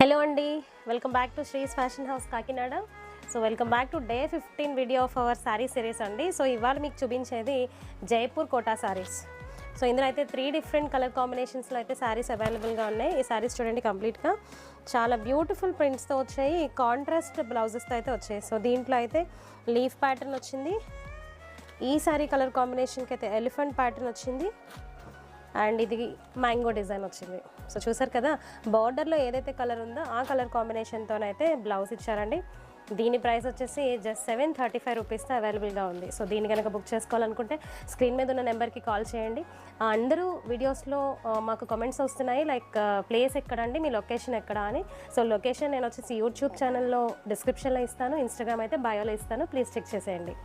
Hello అండి, welcome back to శ్రీస్ fashion house Kakinada. So welcome back to day 15 video of our sari series అండి. So ఇవాళ మీకు చూపించేది Jaipur quota saris. So ఇందులో అయితే 3 డిఫరెంట్ కలర్ కాంబినేషన్స్లో అయితే శారీస్ అవైలబుల్గా ఉన్నాయి. ఈ శారీస్ చూడండి, కంప్లీట్గా చాలా బ్యూటిఫుల్ ప్రింట్స్తో వచ్చాయి, కాంట్రాస్ట్ బ్లౌజెస్తో అయితే వచ్చాయి. సో దీంట్లో అయితే లీఫ్ ప్యాటర్న్ వచ్చింది, ఈ శారీ కలర్ కాంబినేషన్కి అయితే ఎలిఫెంట్ ప్యాటర్న్ వచ్చింది, అండ్ ఇది మ్యాంగో డిజైన్ వచ్చింది. సో చూసారు కదా, బార్డర్లో ఏదైతే కలర్ ఉందో ఆ కలర్ కాంబినేషన్తోనైతే బ్లౌజ్ ఇచ్చారండి. దీని ప్రైస్ వచ్చేసి జస్ట్ 735 రూపీస్తో అవైలబుల్గా ఉంది. సో దీన్ని కనుక బుక్ చేసుకోవాలనుకుంటే స్క్రీన్ మీద ఉన్న నెంబర్కి కాల్ చేయండి. అందరూ వీడియోస్లో మాకు కామెంట్స్ వస్తున్నాయి, లైక్ ప్లేస్ ఎక్కడండి, మీ లొకేషన్ ఎక్కడ అని. సో లొకేషన్ నేను వచ్చేసి యూట్యూబ్ ఛానల్లో డిస్క్రిప్షన్లో ఇస్తాను, ఇన్స్టాగ్రామ్ అయితే బయోలో ఇస్తాను, ప్లీజ్ చెక్ చేసేయండి.